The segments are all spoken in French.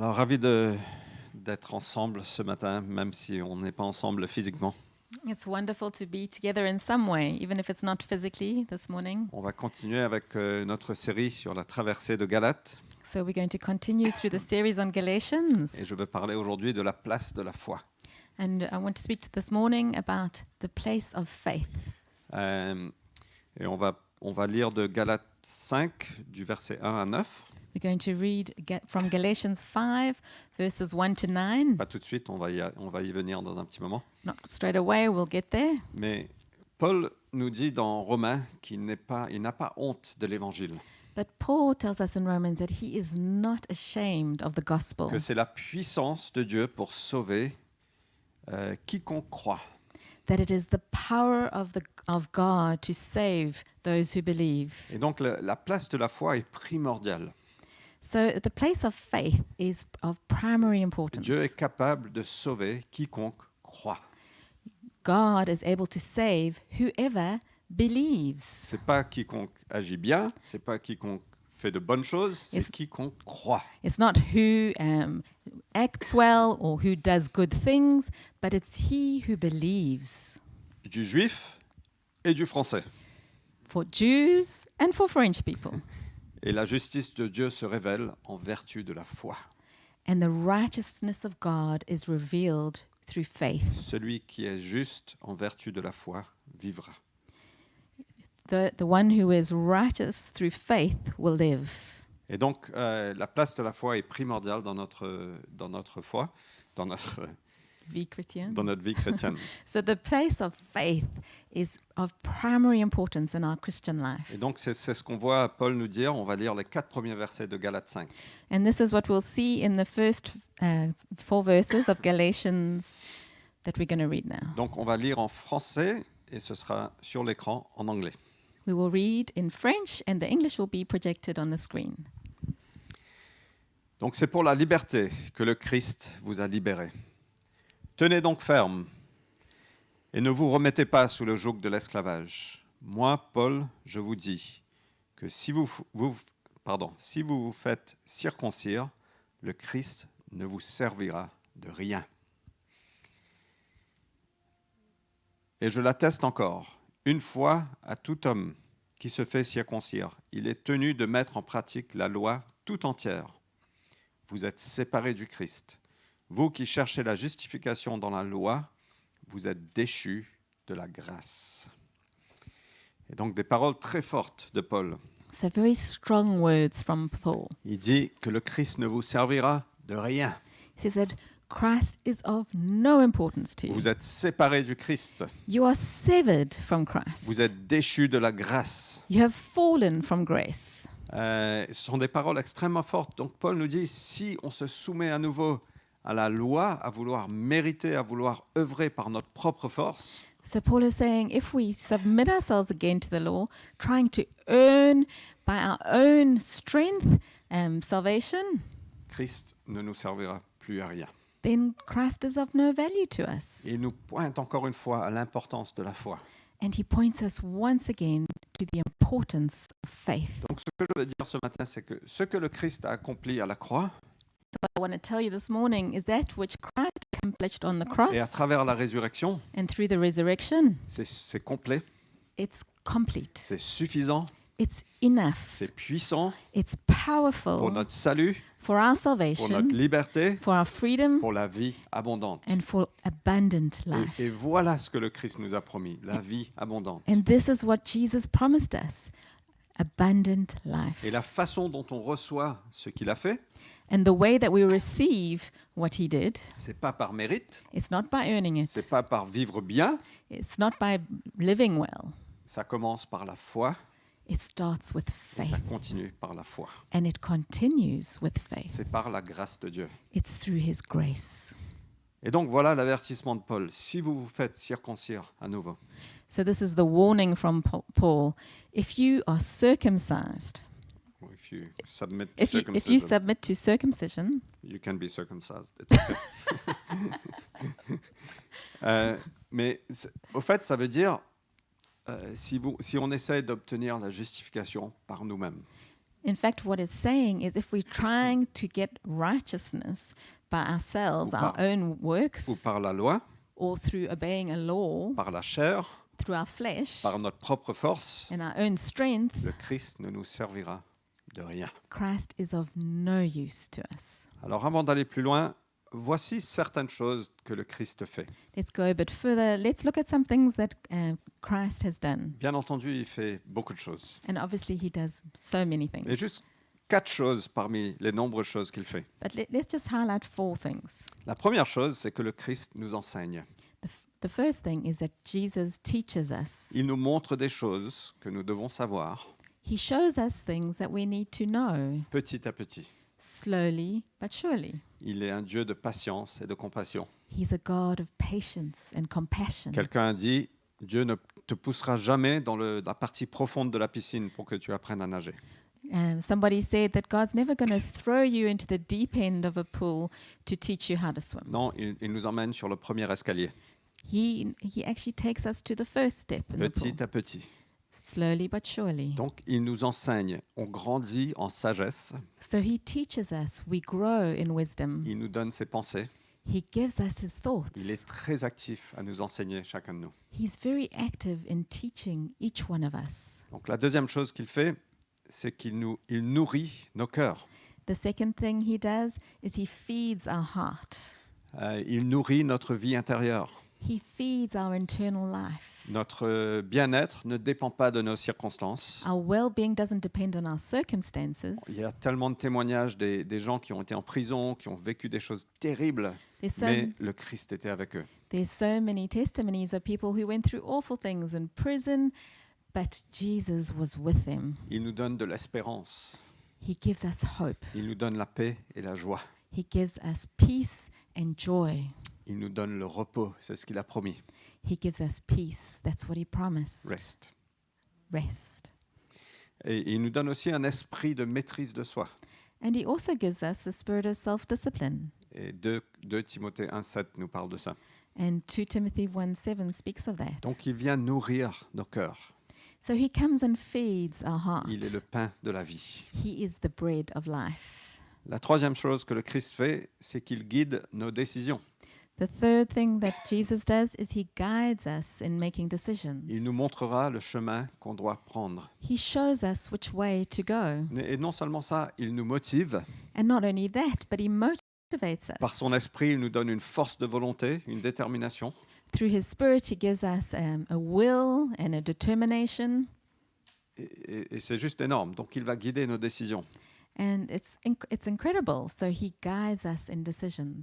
Alors, d'être ensemble ce matin, même si on n'est pas ensemble physiquement. It's wonderful to be together in some way, even if it's not physically this morning. On va continuer avec notre série sur la traversée de Galate. So we're going to continue through the series on Galatians. Et je veux parler aujourd'hui de la place de la foi. And I want to speak this morning about the place of faith. Et on va lire de Galates 5, du verset 1 à 9. We're going to read from Galatians 5, verses 1 to 9. Pas tout de suite, on va y venir dans un petit moment. Not straight away, we'll get there. Mais Paul nous dit dans Romains qu'il n'a pas honte de l'évangile. But Paul tells us in Romans that he is not ashamed of the gospel. Que c'est la puissance de Dieu pour sauver quiconque croit. That it is the power of God to save those who believe. Et donc la place de la foi est primordiale. So the place of faith is of primary importance. Dieu est capable de sauver quiconque croit. God is able to save whoever believes. C'est pas quiconque agit bien, c'est pas quiconque fait de bonnes choses, c'est quiconque croit. It's not who acts well or who does good things, but it's he who believes. Du juif et du français. For Jews and for French people. Et la justice de Dieu se révèle en vertu de la foi. And the righteousness of God is revealed through faith. Celui qui est juste en vertu de la foi vivra. The one who is righteous through faith will live. Et donc, la place de la foi est primordiale dans notre foi, dans notre Vie chrétienne. dans notre vie chrétienne. So the place of faith is of primary importance in our Christian life. Et donc, c'est ce qu'on voit Paul nous dire. On va lire les 4 premiers versets de Galates 5. And this is what we'll see in the first 4 verses of Galatians that we're going to read now. Donc, on va lire en français et ce sera sur l'écran en anglais. We will read in French and the English will be projected on the screen. Donc, c'est pour la liberté que le Christ vous a libérés. Tenez donc ferme et ne vous remettez pas sous le joug de l'esclavage. Moi, Paul, je vous dis que si vous vous faites circoncire, le Christ ne vous servira de rien. Et je l'atteste encore, une fois à tout homme qui se fait circoncire, il est tenu de mettre en pratique la loi tout entière. Vous êtes séparés du Christ. Vous qui cherchez la justification dans la loi, vous êtes déchus de la grâce. Et donc des paroles très fortes de Paul. So very strong words from Paul. Il dit que le Christ ne vous servira de rien. He says that Christ is of no importance to you. Vous êtes séparés du Christ. You are severed from Christ. Vous êtes déchus de la grâce. You have fallen from grace. Ce sont des paroles extrêmement fortes. Donc Paul nous dit, si on se soumet à nouveau à la loi, à vouloir mériter, à vouloir œuvrer par notre propre force, So Paul is saying if we submit ourselves again to the law, trying to earn by our own strength salvation, Christ ne nous servira plus à rien. then Christ is of no value to us. Et il nous pointe encore une fois à l'importance de la foi. And he points us once again to the importance of faith. Donc ce que je veux dire ce matin, c'est que ce que le Christ a accompli à la croix, What I want to tell you this morning is that which Christ accomplished on the et à cross travers la résurrection, and through the resurrection, c'est complet, it's complete. c'est suffisant, It's enough. c'est puissant It's pour powerful notre salut, for our pour salvation, notre liberté, for our freedom, pour la vie abondante. and for abundant life. Et voilà ce que le Christ nous a promis, la vie abondante. And this is what Jesus promised us, abundant life. Et la façon dont on reçoit ce qu'il a fait, And the way that we receive what he did, c'est pas par mérite, it's not by earning c'est it. pas par vivre bien, It's not by living well. ça commence par la foi It starts with et ça faith. continue par la foi. And it continues with faith. C'est par la grâce de Dieu. It's through his grace. Et donc voilà l'avertissement de Paul. Si vous vous faites circoncire à nouveau, So this is the warning from Paul. If you are circumcised, or if you submit to if you circumcision, submit to circumcision, you can be circumcised. It's okay. Mais au fait, ça veut dire si on essaie d'obtenir la justification par nous-mêmes. In fact, what it's saying is if we're trying to get righteousness by ourselves, Ou our par- own ou works, par la loi, or through obeying a law, par la chair, through our flesh par notre propre force, and our own strength, le Christ ne nous servira de rien. Christ is of no use to us. Alors avant d'aller plus loin, voici certaines choses que le Christ fait. Let's go a bit further. Let's look at some things that Christ has done. Bien entendu, il fait beaucoup de choses. And obviously, he does so many Mais things. juste 4 choses parmi les nombreuses choses qu'il fait. But let's just highlight 4 things. La première chose, c'est que le Christ nous enseigne. The first thing is that Jesus teaches us. Il nous montre des choses que nous devons savoir He shows us things that we need to know, petit à petit. slowly but surely. Il est un Dieu de patience et de compassion. He's a God of patience and compassion. Quelqu'un a dit, Dieu ne te poussera jamais dans la partie profonde de la piscine pour que tu apprennes à nager. Somebody said that God's never going to throw you into the deep end of a pool to teach you how to swim. Non, il nous emmène sur le premier escalier, He actually takes us to the first step in the pool, petit à petit. slowly but surely. Donc, il nous enseigne, on grandit en sagesse, So he teaches us, we grow in wisdom. il nous donne ses pensées, He gives us his thoughts. il est très actif à nous enseigner chacun de nous. He's very active in teaching each one of us. Donc, la deuxième chose qu'il fait, c'est il nourrit nos cœurs. The second thing he does is he feeds our heart. Il nourrit notre vie intérieure. He feeds our internal life. Notre bien-être ne dépend pas de nos circonstances. Our well-being doesn't depend on our circumstances. Il y a tellement de témoignages des gens qui ont été en prison, qui ont vécu des choses terribles, mais le Christ était avec eux. There's so many testimonies of people who went through awful things in prison, but Jesus was with them. Il nous donne de l'espérance. He gives us hope. Il nous donne la paix et la joie. He gives us peace and joy. Il nous donne le repos, c'est ce qu'il a promis. He gives us peace. That's what he promised. Rest. Rest. Et il nous donne aussi un esprit de maîtrise de soi. And he also gives us a spirit of self-discipline. Et 2 Timothée 1,7 nous parle de ça. And 2 Timothy 1:7 speaks of that. Donc il vient nourrir nos cœurs. So he comes and feeds our heart. Il est le pain de la vie. He is the bread of life. La troisième chose que le Christ fait, c'est qu'il guide nos décisions. The third thing that Jesus does is he guides us in making decisions. Il nous montrera le chemin qu'on doit prendre. He shows us which way to go. Et non seulement ça, il nous motive. And not only that, but he motivates us. Par son esprit, il nous donne une force de volonté, une détermination. Through his spirit, he gives us a will and a determination. Et c'est juste énorme. Donc il va guider nos décisions. And it's incredible. So he guides us in decisions.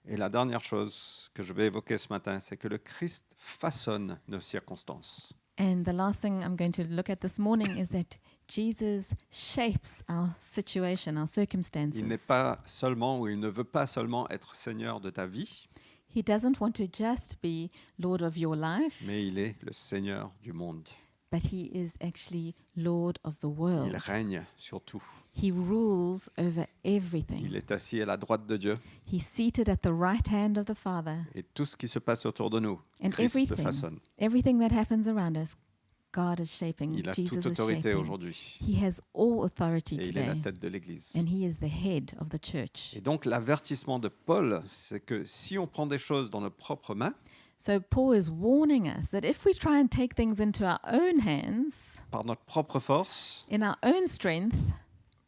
Et la dernière chose que je vais évoquer ce matin, c'est que le Christ façonne nos circonstances. And the last thing I'm going to look at this morning is that Jesus shapes our situation, our circumstances. Il n'est pas seulement, ou il ne veut pas seulement être Seigneur de ta vie, He doesn't want to just be Lord of your life, mais il est le Seigneur du monde. but he is actually Lord of the Il world. règne sur tout. He rules over everything. Il est assis à la droite de Dieu. He's seated at the right hand of the Father. Et tout ce qui se passe autour de nous, And Christ le everything, façonne. everything that happens around us, God is shaping. Il a Jesus toute is autorité shaping. aujourd'hui. He has all authority Et il est la today, tête de l'Église. and he is the head of the church. Et donc l'avertissement de Paul, c'est que si on prend des choses dans nos propres mains, So Paul is warning us that if we try and take things into our own hands, par notre propre force, in our own strength,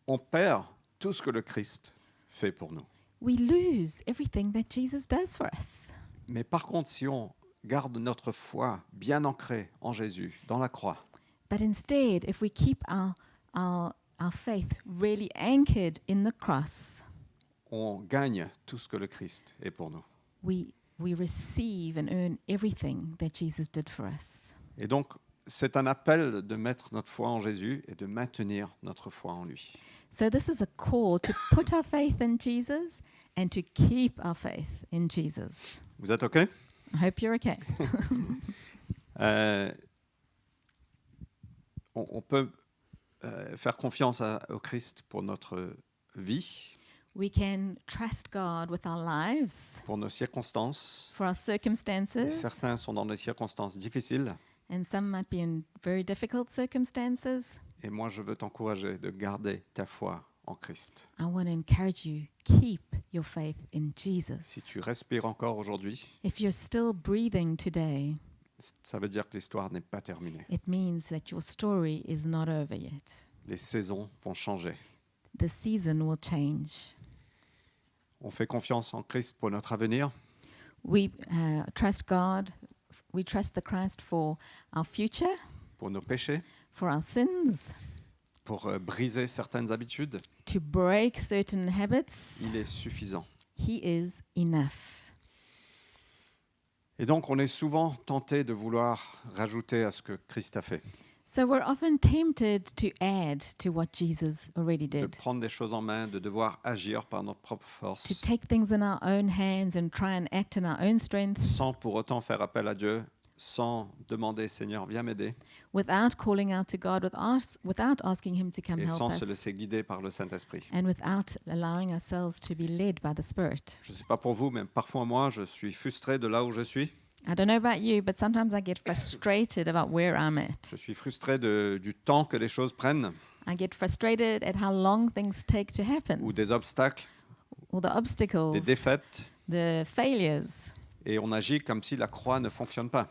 on perd tout ce que le Christ fait pour nous. we lose everything that Jesus does for us. Mais par contre, si on garde notre foi bien ancrée en Jésus, dans la croix, But instead, if we keep our faith really anchored in the cross, on gagne tout ce que le Christ est pour nous. we receive and earn everything that Jesus did for us. Et donc, c'est un appel de mettre notre foi en Jésus et de maintenir notre foi en lui. So this is a call to put our faith in Jesus and to keep our faith in Jesus. Vous êtes OK? I hope you're okay. On peut faire confiance au Christ pour notre vie, We can trust God with our lives, pour nos circonstances. for our Et circumstances, certains sont dans des circonstances difficiles, and some might be in very difficult circumstances. Et moi, je veux t'encourager de garder ta foi en Christ. I want to encourage you, keep your faith in Si Jesus. tu respires encore aujourd'hui, If you're still breathing today, ça veut dire que l'histoire n'est pas terminée. it means that your story is not over yet. Les saisons vont changer. The season will change. On fait confiance en Christ pour notre avenir. We trust God. We trust the Christ for our future, Pour nos péchés, for our sins, pour briser certaines habitudes. to break certain habits. Il est suffisant. He is enough. Et donc, on est souvent tenté de vouloir rajouter à ce que Christ a fait, So we're often tempted to add to what Jesus already de did, prendre les choses en main, de devoir agir par notre propre to force, take things in our own hands and try and act in our own strength sans pour autant faire appel à Dieu, sans demander Seigneur, viens m'aider, without calling out to God, without asking Him to come et help sans se us, laisser guider par le Saint-Esprit. and without allowing ourselves to be led by the Spirit. Je ne sais pas pour vous, mais parfois moi, je suis frustré de là où je suis. I don't know about you, but sometimes I get frustrated about where I'm at. Je suis frustré du temps que les choses prennent, I get frustrated at how long things take to ou happen, des obstacles, or the obstacles, des défaites, the failures. et on agit comme si la croix ne fonctionne pas,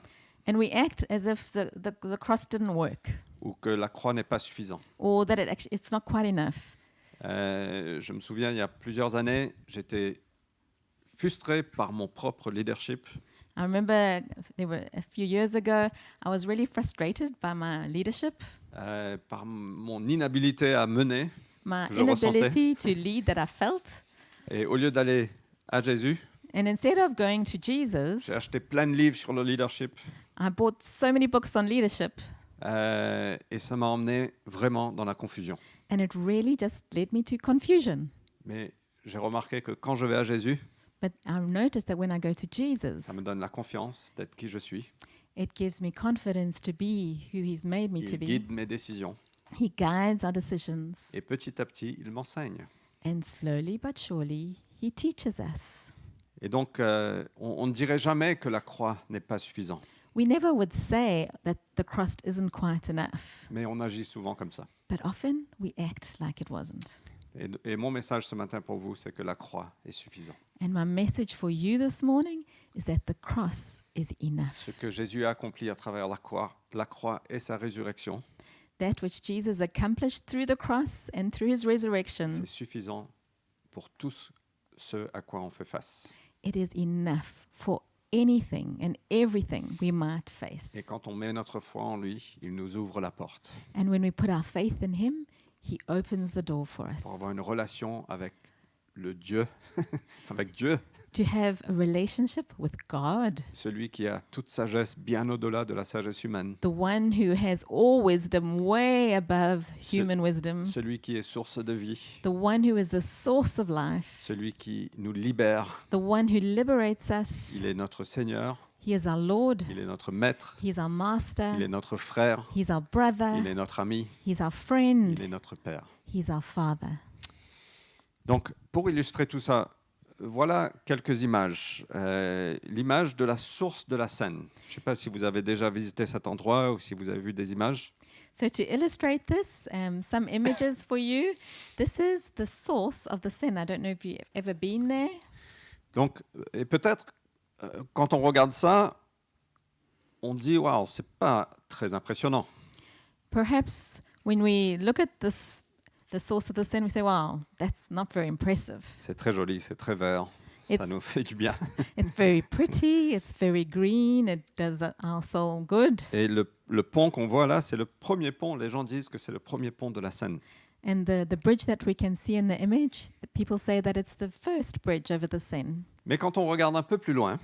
And we act as if the cross didn't work, ou que la croix n'est pas suffisante. or that it's not quite enough. Je me souviens, il y a plusieurs années, j'étais frustré par mon propre leadership. I remember there were a few years ago, I was really frustrated by my leadership, Par mon inhabilité à mener. my Que je ressentais. inability to lead that I felt. Et au lieu d'aller à Jésus, And instead of going to Jesus, j'ai acheté plein de livres sur le leadership. I bought so many books on leadership, Et ça m'a emmené vraiment dans la confusion. and it really just led me to confusion. Mais j'ai remarqué que quand je vais à Jésus, But I noticed that when I go to Jesus, ça me donne la confiance d'être qui je suis. it gives me confidence to be who He's made me to Il be. guide mes décisions. He guides our decisions, Et petit à petit, il m'enseigne. and slowly but surely, He teaches us. Et donc, on ne dirait jamais que la croix n'est pas suffisante. We never would say that the cross isn't quite enough, Mais on agit souvent comme ça. but often we act like it wasn't. Et mon message ce matin pour vous, c'est que la croix est suffisante. And my message for you this morning is that the cross is Ce enough. que Jésus a accompli à travers la croix et sa résurrection, That which Jesus accomplished through the cross and through His resurrection, c'est suffisant pour tous ceux à quoi on fait face. it is enough for anything and everything we might Et face. quand on met notre foi en lui, il nous ouvre la porte And when we put our faith in Him, He opens the door for us pour avoir une relation avec le Dieu, avec Dieu, to have a relationship with God, celui qui a toute sagesse bien au-delà de la sagesse humaine, the one who has all wisdom way above human wisdom, celui qui est source de vie, the one who is the source of life, celui qui nous libère. the one who liberates us. Il est notre Seigneur, He is our Lord, il est notre maître, He is our master, il est notre frère, He's our brother, il est notre ami, He's our friend, il est notre Père. He's our Father. Donc, pour illustrer tout ça, voilà quelques images. L'image de la source de la Seine. Je ne sais pas si vous avez déjà visité cet endroit ou si vous avez vu des images. So to illustrate this, some images for you. This is the source of the Seine. I don't know if you've ever been there. Donc, et peut-être, quand on regarde ça, on dit, waouh, c'est pas très impressionnant. Perhaps when we look at this, the source of the Seine, we say, wow, that's not very impressive. C'est très joli, c'est très vert, ça It's- nous fait du bien. It's very pretty, it's very green, it does our soul good. Et le pont qu'on voit là, c'est le premier pont. Les gens disent que c'est le premier pont de la Seine. And the bridge that we can see in the image, the people say that it's the first bridge over the Seine. Mais quand on regarde un peu plus loin,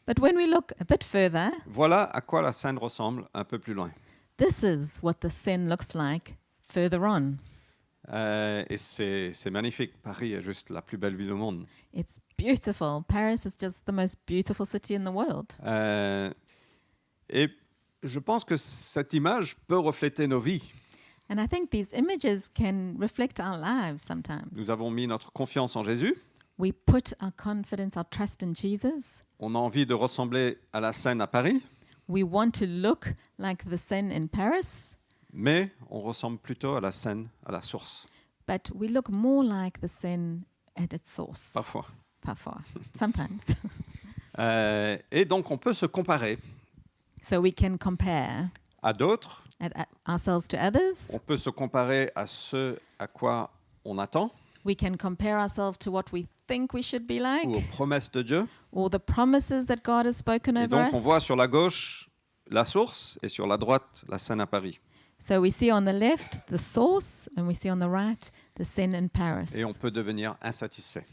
But when we look a bit further, voilà à quoi la Seine ressemble un peu plus loin. this is what the Seine looks like further on. Et c'est magnifique. Paris est juste la plus belle ville au monde. It's beautiful. Paris is just the most beautiful city in the world. Et je pense que cette image peut refléter nos vies. And I think these images can reflect our lives sometimes. Nous avons mis notre confiance en Jésus. We put our confidence, our trust in Jesus. On a envie de ressembler à la Seine à Paris. We want to look like the Seine in Paris. mais on ressemble plutôt à la Seine, à la source, but we look more like the Seine at its source. parfois. Parfois, sometimes. Et donc, on peut se comparer So we can compare à d'autres, ourselves to others. on peut se comparer à ce à quoi on attend, We can compare ourselves to what we think we should be like, ou aux promesses de Dieu. or the promises that God has spoken Et over donc, on voit us. sur la gauche la source et sur la droite la Seine à Paris. So we see on the left the source, and we see on the right the Seine in Paris. Et on peut devenir insatisfait.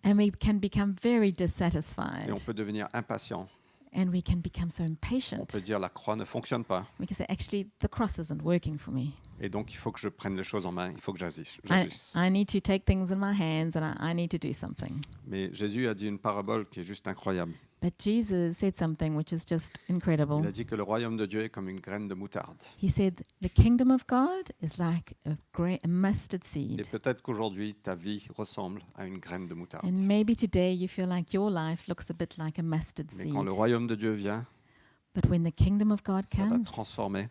And we can become very Et dissatisfied, on peut devenir impatient. and we can become so On impatient. peut dire la croix ne fonctionne pas. We can say, actually, the cross isn't working for me. Et donc, il faut que je prenne les choses en main. Il faut que j'agisse. I need to take things in my hands, and I need to do something. Mais Jésus a dit une parabole qui est juste incroyable. But Jesus said something which is just incredible. Il a dit que le royaume de Dieu est comme une graine de moutarde. He said, the kingdom of God is like a mustard Et seed. peut-être qu'aujourd'hui, ta vie ressemble à une graine de moutarde. And maybe today you feel like your life looks a bit like a mustard Mais seed. quand le royaume de Dieu vient, But when the kingdom of God ça va comes, transformer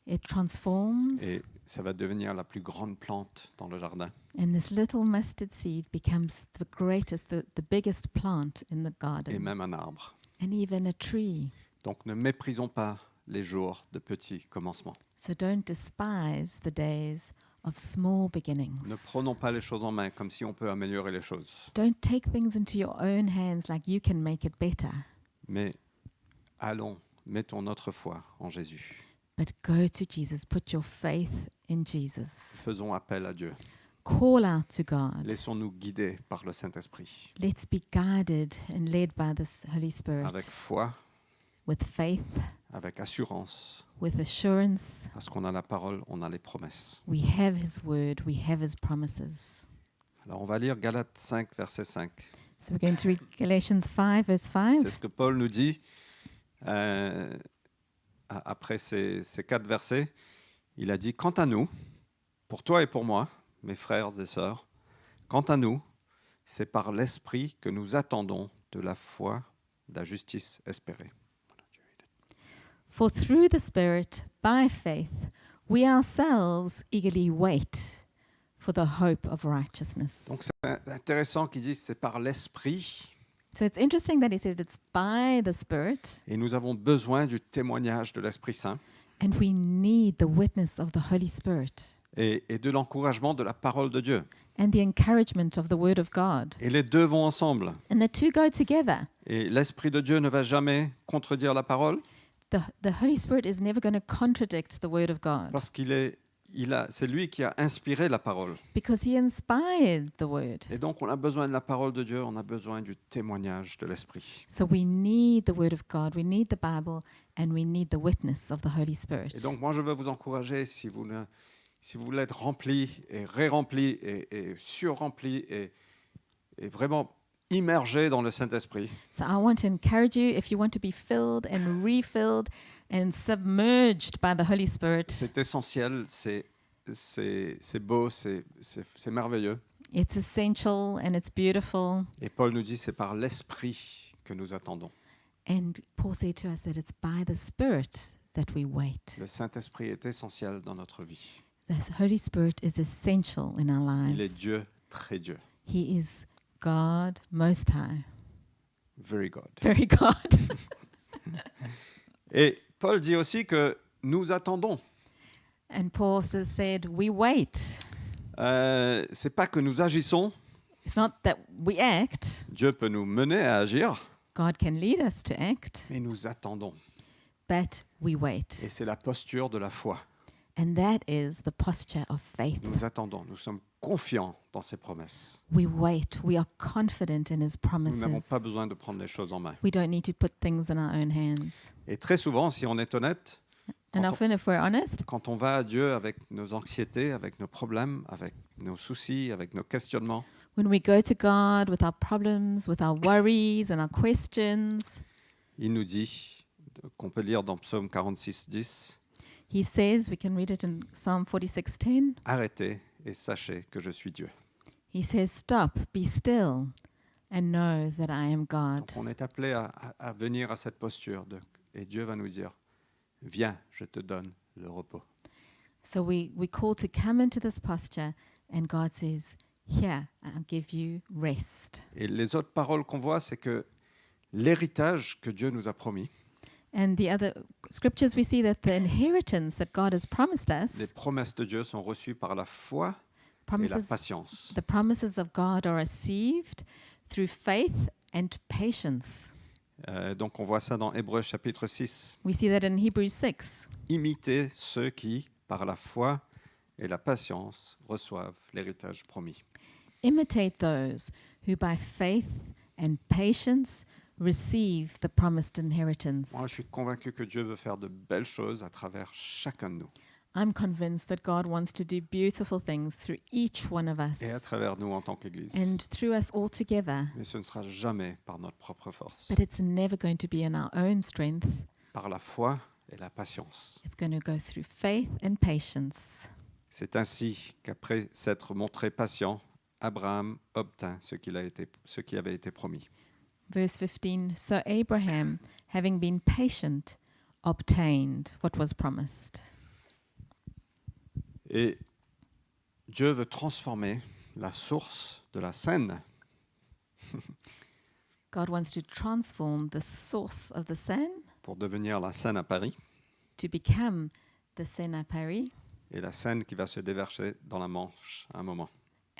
it transforms, et ça va devenir la plus grande plante dans le jardin. and this little mustard seed becomes the greatest, the biggest plant in the Et garden, même un arbre. and even a tree. Donc ne méprisons pas les jours de petits commencements. So don't despise the days of small Ne beginnings. prenons pas les choses en main comme si on peut améliorer les choses. Don't take things into your own hands like you can make it better. Mais allons, mettons notre foi en Jésus. But go to Jesus. Put your faith in Jesus. Faisons appel à Dieu. Call out to God. Laissons-nous guider par le Saint-Esprit. Let's be guided and led by this Holy Spirit Avec foi, with faith, avec assurance. with assurance. Parce qu'on a la parole, on a les promesses. We have His word, we have His promises. Alors on va lire Galates 5, verset 5. So we're going to read Galatians 5, verse 5. C'est ce que Paul nous dit après ces 4 versets. Il a dit, quant à nous, pour toi et pour moi, mes frères et sœurs, quant à nous, c'est par l'Esprit que nous attendons de la foi, de la justice espérée. For through the Spirit, by faith, we ourselves eagerly wait for the hope of righteousness. Donc c'est intéressant qu'il dise c'est par l'Esprit So it's interesting that he said it's by the Spirit, et nous avons besoin du témoignage de l'Esprit Saint and we need the witness of the Holy Spirit et de l'encouragement de la parole de Dieu. and the encouragement of the Word of God. Et les deux vont ensemble. And the two go together. Et l'Esprit de Dieu ne va jamais contredire la parole The Holy Spirit is never going to contradict the Word of God parce c'est lui qui a inspiré la parole. because He inspired the Word. Et donc on a besoin de la parole de Dieu, on a besoin du témoignage de l'Esprit. So we need the Word of God, we need the Bible, and we need the witness of the Holy Spirit. Et donc moi je veux vous encourager si vous voulez être rempli et ré-rempli et sur-rempli et vraiment immergé dans le Saint-Esprit, So I want to encourage you, if you want to be filled and refilled and submerged by the Holy Spirit, c'est essentiel, c'est beau, c'est merveilleux. it's essential and it's beautiful. Et Paul nous dit c'est par l'Esprit que nous attendons. And Paul said to us that it's by the Spirit that we wait. Le Saint-Esprit est essentiel dans notre vie. The Holy Spirit is essential in our Il est lives. Dieu, très Dieu, He is God Most High, very God. very God. Et Paul dit aussi que nous attendons. And Paul also said, we wait. C'est pas que nous agissons. It's not that we act. Dieu peut nous mener à agir, God can lead us to act, mais nous attendons. but we wait. Et c'est la posture de la foi. And that is the posture of faith. Nous attendons, nous sommes confiants dans ses promesses. We wait. We are confident in His Nous n'avons promises. pas besoin de prendre les choses en main. We don't need to put things in our own hands. Et très souvent, si on est honnête, And quand on, often, if we're honest, quand on va à Dieu avec nos anxiétés, avec nos problèmes, avec nos soucis, avec nos questionnements, when we go to God with our problems, with our worries and our questions, il nous dit, qu'on peut lire dans Psaume 46, 10, He says, we can read it in Psalm 46:10. arrêtez et sachez que je suis Dieu. He says, stop, be still, and know that I am God. Donc on est appelé à venir à cette posture et Dieu va nous dire, viens, je te donne le repos. So we call to come into this posture, and God says, "Here, I'll give you rest." Et les autres paroles qu'on voit, c'est que l'héritage que Dieu nous a promis, And the other scriptures we see that the inheritance that God has promised les us, promesses de Dieu sont reçues par la foi et la promises, patience. the promises of God are received through faith and patience. Donc on voit ça dans Hébreux chapitre 6. We see that in Hebrews 6. Imitez ceux qui, par la foi et la patience, reçoivent l'héritage promis. Imitate those who by faith and patience receive the promised inheritance. Moi, je suis convaincu que Dieu veut faire de belles choses à travers chacun de nous I'm convinced that God wants to do beautiful things through each one of us et à travers nous en tant qu'Église. and through us all together. Mais ce ne sera jamais par notre propre force, But it's never going to be in our own strength. par la foi et la patience. It's going to go through faith and patience. C'est ainsi qu'après s'être montré patient, Abraham obtint ce qui avait été promis. Verse 15, so Abraham, having been patient, obtained what was promised. Et Dieu veut transformer la source de la Seine God wants to transform the source of the Seine pour devenir la Seine à Paris to become the Seine à Paris, et la Seine qui va se déverser dans la Manche à un moment.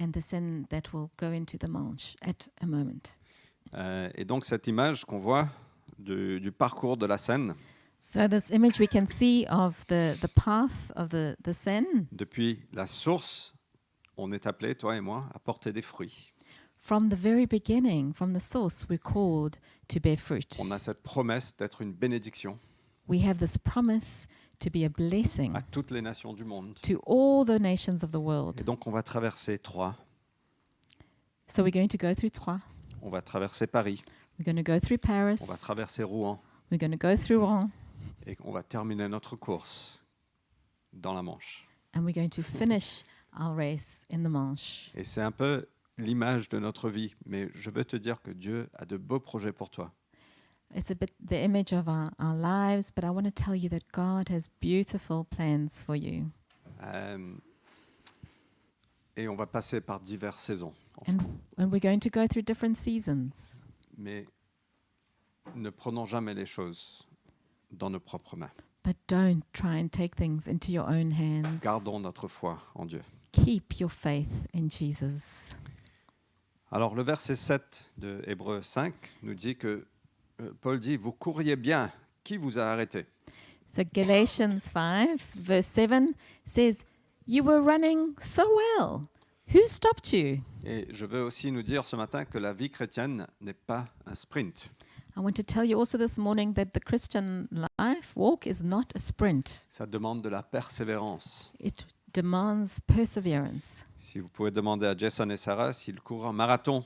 and the Seine that will go into the Manche at a moment. Et donc cette image qu'on voit du parcours de la Seine, So this image we can see of the path of the Seine, depuis la source, on est appelé, toi et moi, à porter des fruits. from the very beginning, from the source, we're called to bear fruit. On a cette promesse d'être une bénédiction We have this promise to be a blessing à toutes les nations du monde. to all the nations of the world. Et donc on va traverser Troyes, So we're going to go through Troyes, on va traverser Paris, we're going to go through Paris, on va traverser Rouen we're going to go through Rouen, et on va terminer notre course dans la Manche. and we're going to finish our race in the Manche. Et c'est un peu l'image de notre vie, mais je veux te dire que Dieu a de beaux projets pour toi. It's a bit the image of our lives, but I want to tell you that God has beautiful plans for you. Et on va passer par diverses saisons. And we're going to go through different seasons. Mais ne prenons jamais les choses dans nos propres mains. But don't try and take things into your own hands. Gardons notre foi en Dieu. Keep your faith in Jesus. Alors le verset 7 de Hébreux 5 nous dit que Paul dit, vous courriez bien, qui vous a arrêté? So Galatians 5 verse 7 says, you were running so well. Who stopped you? Et je veux aussi nous dire ce matin que la vie chrétienne n'est pas un sprint. I want to tell you also this morning that the Christian life walk is not a sprint. Ça demande de la persévérance. It demands perseverance. Si vous pouvez demander à Jason et Sarah s'ils courent un marathon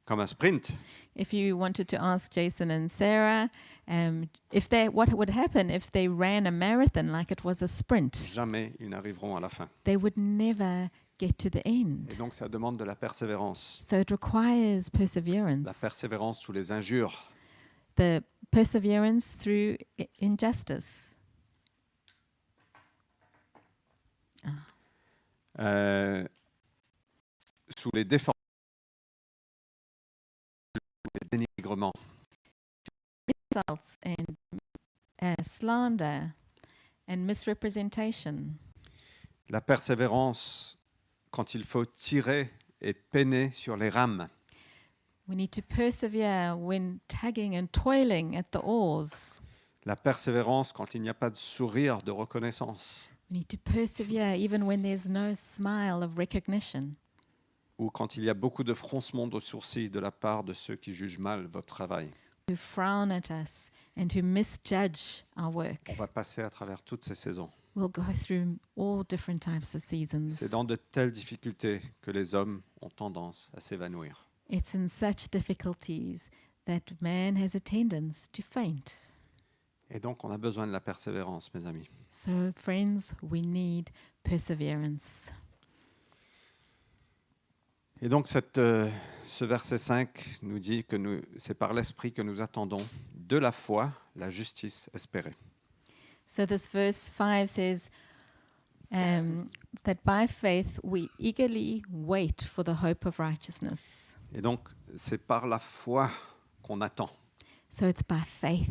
comme un sprint, If you wanted to ask Jason and Sarah, what would happen if they ran a marathon like it was a sprint, jamais ils n'arriveront à la fin. they would never get to the end. Et donc ça demande de la persévérance. So it requires La perseverance, persévérance sous les injures, the perseverance through injustice, sous les déformations, les dénigrements. insults and slander and misrepresentation. La persévérance quand il faut tirer et peiner sur les rames. We need to persevere when tugging and toiling at the oars. La persévérance quand il n'y a pas de sourire de reconnaissance. We need to persevere even when there's no smile of recognition, Ou quand il y a beaucoup de froncements de sourcils de la part de ceux qui jugent mal votre travail. who frown at us and who misjudge our work. On va passer à travers toutes ces saisons. We'll go through all different types of seasons. C'est dans de telles difficultés que les hommes ont tendance à s'évanouir. It's in such difficulties that man has a tendency to faint. Et donc, on a besoin de la persévérance, mes amis. So, friends, we need perseverance. Et donc, ce verset 5 nous dit que c'est par l'Esprit que nous attendons de la foi la justice espérée. So this verse 5 says, that by faith we eagerly wait for the hope of righteousness. Et donc, c'est par la foi qu'on attend. So it's by faith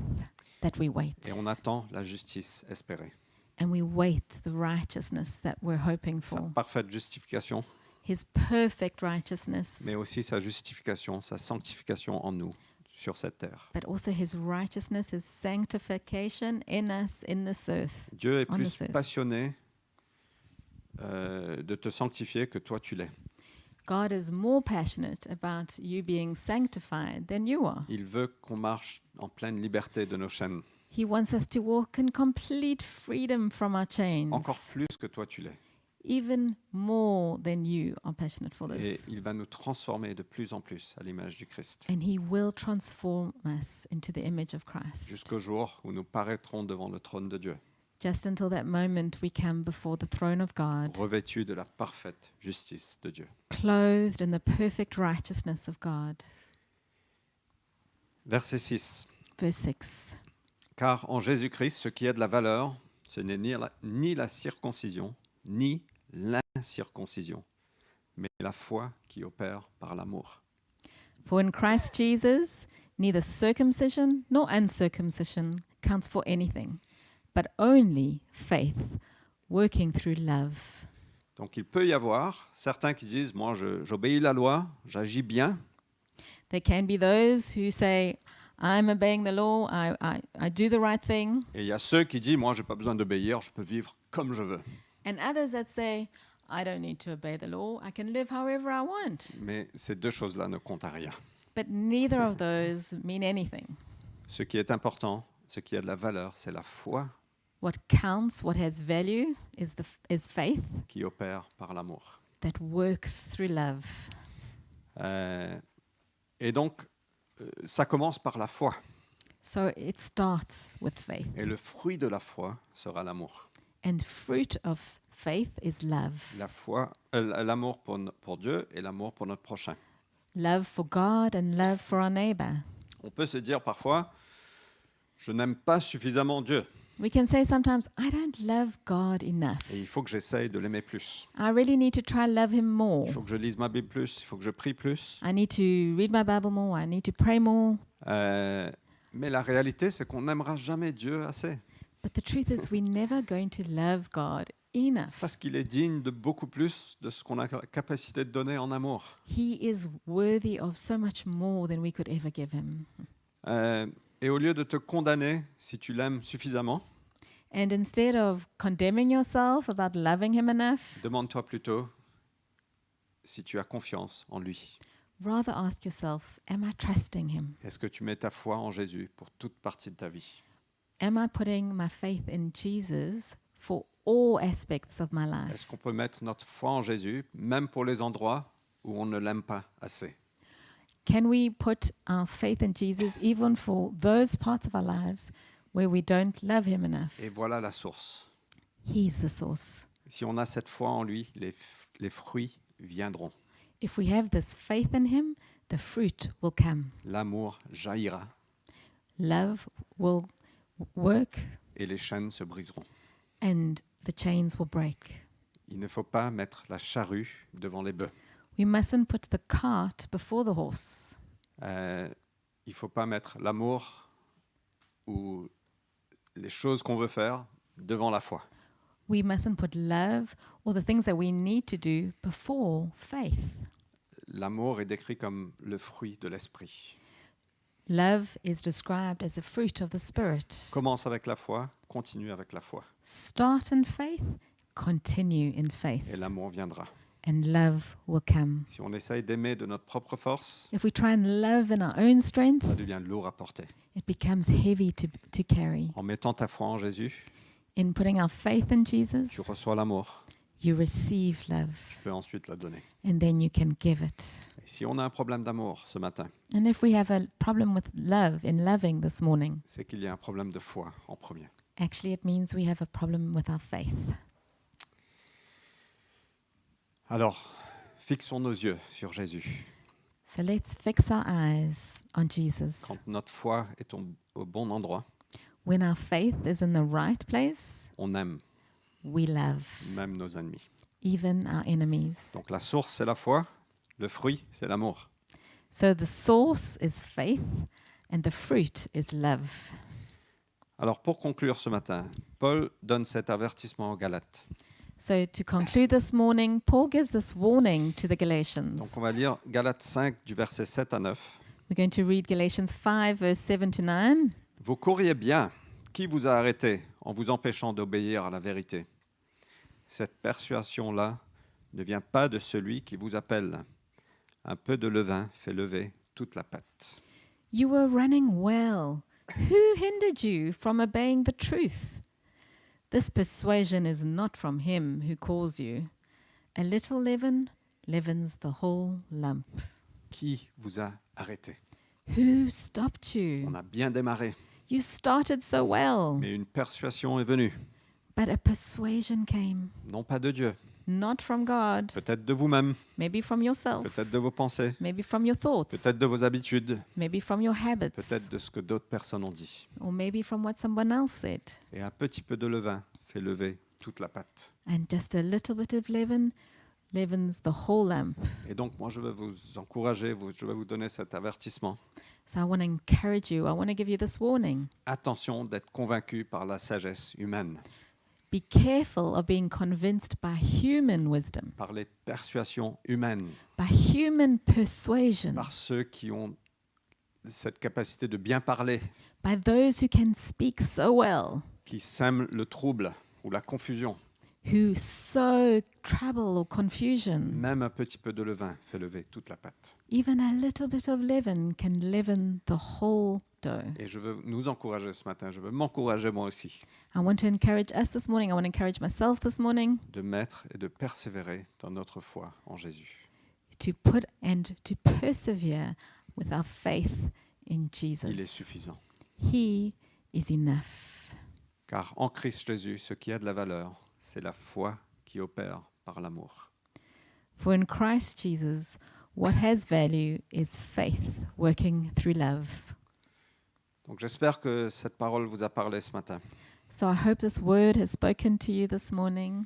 that we wait. Et on attend la justice espérée. And we wait the righteousness that we're hoping Sa for. parfaite justification, His perfect righteousness, mais aussi sa justification, sa sanctification en nous, sur cette terre. but also his righteousness, his sanctification in us in this earth. Dieu est On plus the earth. passionné de te sanctifier que toi tu l'es. God is more passionate about you being sanctified than you are. Il veut qu'on marche en pleine liberté de nos chaînes, He wants us to walk in complete freedom from our chains, encore plus que toi tu l'es. even more than you are passionate for Et this. il va nous transformer de plus en plus à l'image du Christ, And he will transform us into the image of Christ, jusqu'au jour où nous paraîtrons devant le trône de Dieu, just until that moment we come before the throne of God, revêtus de la parfaite justice de Dieu. clothed in the perfect righteousness of God. Verset 6. Verse 6. Car en Jésus-Christ, ce qui a de la valeur, ce n'est ni la circoncision, ni l'incirconcision, mais la foi qui opère par l'amour. For in Christ Jesus, neither circumcision nor uncircumcision counts for anything, but only faith working through love. Donc il peut y avoir certains qui disent, moi j'obéis la loi, j'agis bien, There can be those who say, I'm obeying the law, I do the right thing, et il y a ceux qui disent, moi j'ai pas besoin d'obéir, je peux vivre comme je veux. and others that say, I don't need to obey the law, I can live however I want. Mais ces deux choses-là ne comptent à rien. But neither of those mean anything. Ce qui est important, ce qui a de la valeur, c'est la foi What counts, what has value, is faith qui opère par l'amour. that works through love. Et donc, ça commence par la foi. So it starts with faith. Et le fruit de la foi sera l'amour. And fruit of faith is love. La foi, l'amour pour Dieu et l'amour pour notre prochain. Love for God and love for our neighbor. On peut se dire parfois, je n'aime pas suffisamment Dieu We can say sometimes, I don't love God enough. et il faut que j'essaye de l'aimer plus. I really need to try love him more. Il faut que je lise ma Bible plus, il faut que je prie plus. I need to read my Bible more. I need to pray more. Mais la réalité, c'est qu'on n'aimera jamais Dieu assez But the truth is, we're never going to love God enough. parce qu'il est digne de beaucoup plus de ce qu'on a la capacité de donner en amour. He is worthy of so much more than we could ever give him. Et au lieu de te condamner si tu l'aimes suffisamment, And instead of condemning yourself about loving him enough, demande-toi plutôt si tu as confiance en lui. rather ask yourself, am I trusting him? Est-ce que tu mets ta foi en Jésus pour toute partie de ta vie? Am I putting my faith in Jesus for all aspects of my life? Est-ce qu'on peut mettre notre foi en Jésus, même pour les endroits où on ne l'aime pas assez? Can we put our faith in Jesus even for those parts of our lives where we don't love him enough? Et voilà la source. He's the source. Si on a cette foi en lui, les fruits viendront. If we have this faith in him, the fruit will come. L'amour jaillira Love will work et les chaînes se briseront. and the chains will break. Il ne faut pas mettre la charrue devant les bœufs. We mustn't put the cart before the horse. Il ne faut pas mettre l'amour ou les choses qu'on veut faire devant la foi. We mustn't put love or the things that we need to do before faith. L'amour est décrit comme le fruit de l'esprit. Love is described as a fruit of the Spirit. Commence avec la foi, continue avec la foi. Start in faith, continue in faith, Et l'amour viendra. and love will come. Si on essaye d'aimer de notre propre force, If we try and love in our own strength, ça devient lourd à porter. it becomes heavy to carry. En mettant ta foi en Jésus, In putting our faith in Jesus, tu reçois l'amour. you receive love, Tu peux ensuite la donner. and then you can give it. Et si on a un problème d'amour ce matin, And if we have a problem with love in loving this morning, c'est qu'il y a un problème de foi en premier. actually it means we have a problem with our faith. Alors, fixons nos yeux sur Jésus. So let's fix our eyes on Jesus. Quand notre foi est au bon endroit, When our faith is in the right place, on aime. we love, même nos ennemis. even our enemies. Donc la source, c'est la foi, le fruit, c'est l'amour. So the source is faith, and the fruit is love. Alors pour conclure ce matin, Paul donne cet avertissement aux Galates. So to conclude this morning, Paul gives this warning to the Donc Galatians. on va lire Galates 5 du verset 7 à 9. We're going to read Galatians 5, verse 7 to 9. Vous courriez bien. Qui vous a arrêté en vous empêchant d'obéir à la vérité? Cette persuasion-là ne vient pas de celui qui vous appelle. Un peu de levain fait lever toute la pâte. You were running well. Who hindered you from obeying the truth? This persuasion is not from him who calls you. A little leaven leavens the whole lump. Qui vous a arrêté? Who stopped On you? a bien démarré, You started so well, mais une persuasion est venue. but a persuasion came, Non pas de Dieu, not from God, peut-être de vous-même, maybe from yourself, peut-être de vos pensées, maybe from your thoughts, peut-être de vos habitudes, maybe from your habits, peut-être de ce que d'autres personnes ont dit. or maybe from what someone else said. Et un petit peu de levain fait lever toute la pâte. And just a little bit of leaven leavens the whole lump. Et donc moi je veux vous encourager, je vais vous donner cet avertissement. So I want to encourage you. I want to give you this warning. Attention d'être convaincu par la sagesse humaine, Be careful of being convinced by human wisdom, par les persuasions humaines, by human persuasion, par ceux qui ont cette capacité de bien parler, by those who can speak so well, qui sèment le trouble ou la confusion. who sow trouble or confusion. Même un petit peu de levain fait lever toute la pâte. Even a little bit of leaven can leaven the whole dough. Et je veux nous encourager ce matin, je veux m'encourager moi aussi, I want to encourage us this morning. I want to encourage myself this morning de mettre et de persévérer dans notre foi en Jésus. to put and to persevere with our faith in Il est Jesus. suffisant. He is enough. Car en Christ Jésus, ce qui a de la valeur, c'est la foi qui opère par l'amour. For in Christ Jesus, what has value is faith working through love. Donc j'espère que cette parole vous a parlé ce matin. So I hope this word has spoken to you this morning.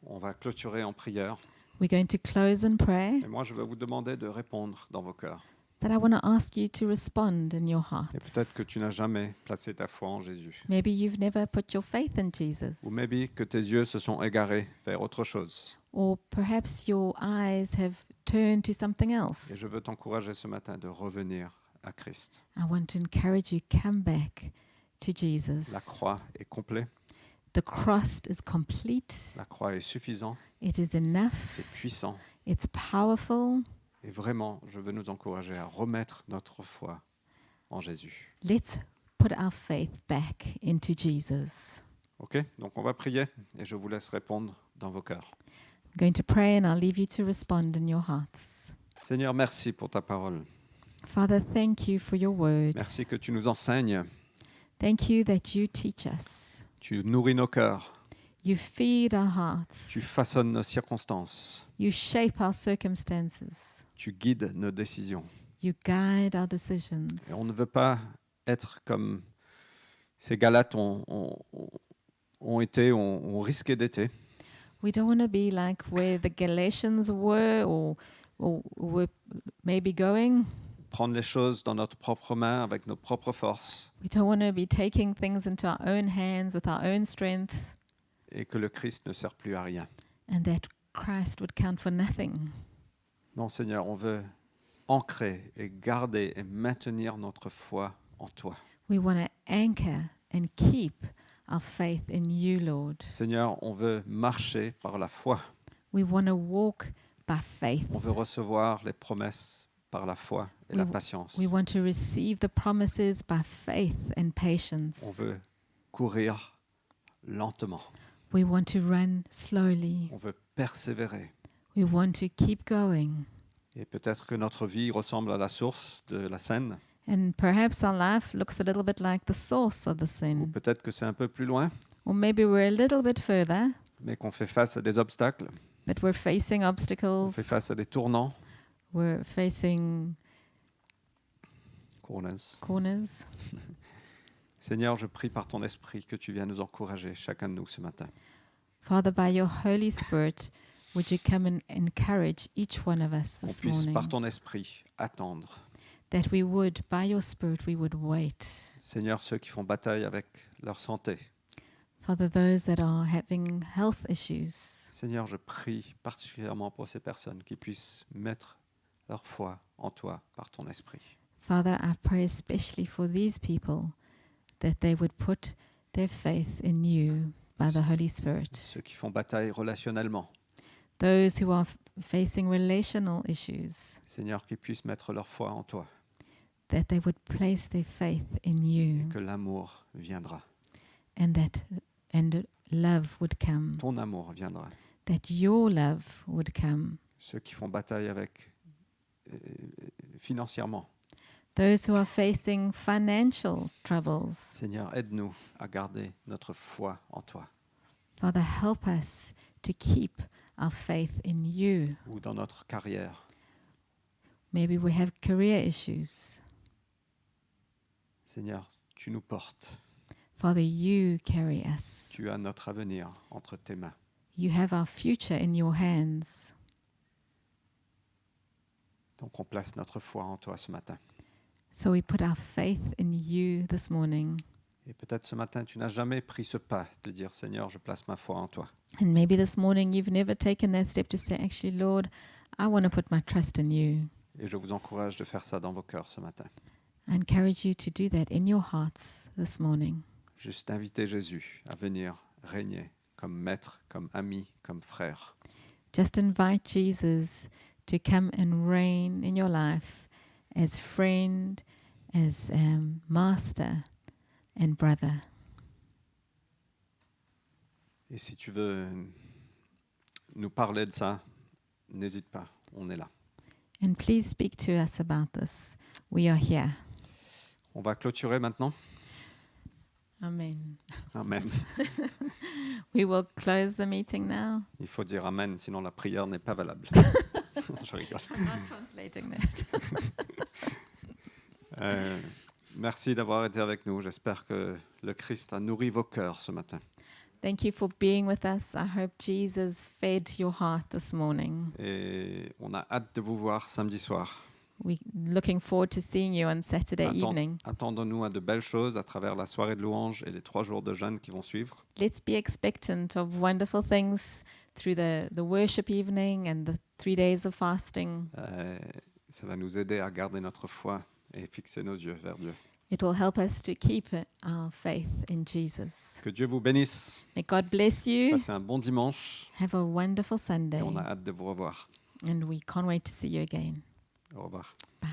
On va clôturer en prière. We're going to close in prayer, Et moi, je vais vous demander de répondre dans vos cœurs. but I want to ask you to respond in your Et peut-être que hearts. tu n'as jamais placé ta foi en Jésus. Maybe you've never put your faith in Jesus, Ou maybe que tes yeux se sont égarés vers autre chose. or perhaps your eyes have turned to something Et else. je veux t'encourager ce matin de revenir à Christ. I want to encourage you, come back to La Jesus. croix est complète, The cross is complete. la croix est suffisante, It is enough. c'est puissant. It's powerful. Et vraiment, je veux nous encourager à remettre notre foi en Jésus. Let's put our faith back into Jesus. OK? Donc on va prier et je vous laisse répondre dans vos cœurs. I'm going to pray and I'll leave you to respond in your hearts. Seigneur, merci pour ta parole. Father, thank you for your word. Merci que tu nous enseignes, Thank you that you teach us. tu nourris nos cœurs, You feed our hearts. tu façonnes nos circonstances, You shape our circumstances. tu guides nos décisions. You guide our decisions. Et on ne veut pas être comme ces Galates ont été, ont risqué d'être. We don't want to be like where the Galatians were or were maybe going. Prendre les choses dans notre propre main avec nos propres forces We don't want to be taking things into our own hands with our own strength et que le Christ ne sert plus à rien. and that Christ would count for nothing. Non, Seigneur, on veut ancrer et garder et maintenir notre foi en toi. We want to anchor and keep our faith in you, Lord. Seigneur, on veut marcher par la foi. We want to walk by faith. On veut recevoir les promesses par la foi et la patience. We want to receive the promises by faith and patience. On veut courir lentement. We want to run slowly. On veut persévérer. We want to keep going. Et peut-être que notre vie ressemble à la source de la Seine, And perhaps our life looks a little bit like the source of the ou sin. peut-être que c'est un peu plus loin, Or maybe we're a little bit further, mais qu'on fait face à des obstacles, but we're facing on obstacles. fait face à des tournants. We're facing Corners. corners. Seigneur, je prie par ton esprit que tu viennes nous encourager, chacun de nous, ce matin. Father, by your Holy Spirit, would you come and encourage each one of us On this puisse, par morning, ton esprit, attendre. that we would, by your Spirit, we would wait. Seigneur, ceux qui font bataille avec leur santé. Father, those that are having health issues, Seigneur, je prie particulièrement pour ces personnes qui puissent mettre leur foi en toi par ton esprit. Father, I pray especially for these people that they would put their faith in you by the Holy Spirit. Ceux qui font bataille relationnellement. Those who are facing relational issues, Seigneur, qu'ils puissent mettre leur foi en toi that they would place their faith in et you, que l'amour viendra. and love would come, Ton amour viendra. that your love would come. Ceux qui font bataille avec financièrement. Those who are facing financial troubles, Seigneur, aide-nous à garder notre foi en toi Father, help us to keep our faith in you. ou dans notre carrière. Maybe we have career issues. Seigneur, tu nous portes. Father, you carry us. Tu as notre avenir entre tes mains. You have our future in your hands. Donc on place notre foi en toi ce matin. So we put our faith in you this morning. Et peut-être ce matin, tu n'as jamais pris ce pas de dire, Seigneur, je place ma foi en toi. And maybe this morning you've never taken that step to say, actually, Lord, I want to put my trust in you. Et je vous encourage de faire ça dans vos cœurs ce matin. I encourage you to do that in your hearts this morning. Juste inviter Jésus à venir régner comme maître, comme ami, comme frère. Just invite Jesus to come and reign in your life as friend, as master and brother. Et si tu veux nous parler de ça, n'hésite pas, on est là. And please speak to us about this. We are here. On va clôturer maintenant. Amen. Amen. We will close the meeting now. Il faut dire Amen, sinon la prière n'est pas valable. Je rigole. I'm not translating that. Merci d'avoir été avec nous. J'espère que le Christ a nourri vos cœurs ce matin. Thank you for being with us. I hope Jesus fed your heart this morning. Et on a hâte de vous voir samedi soir. We're looking forward to seeing you on Saturday evening. Attendons-nous à de belles choses à travers la soirée de louange et les 3 jours de jeûne qui vont suivre. Let's be expectant of wonderful things through the worship evening and the 3 days of fasting. Ça va nous aider à garder notre foi et fixer nos yeux vers Dieu. It will help us to keep our faith in Jesus. Que Dieu vous bénisse. May God bless you. Passez un bon dimanche Have a wonderful et Sunday. on a hâte de vous revoir. And we can't wait to see you again. Au revoir. Bye.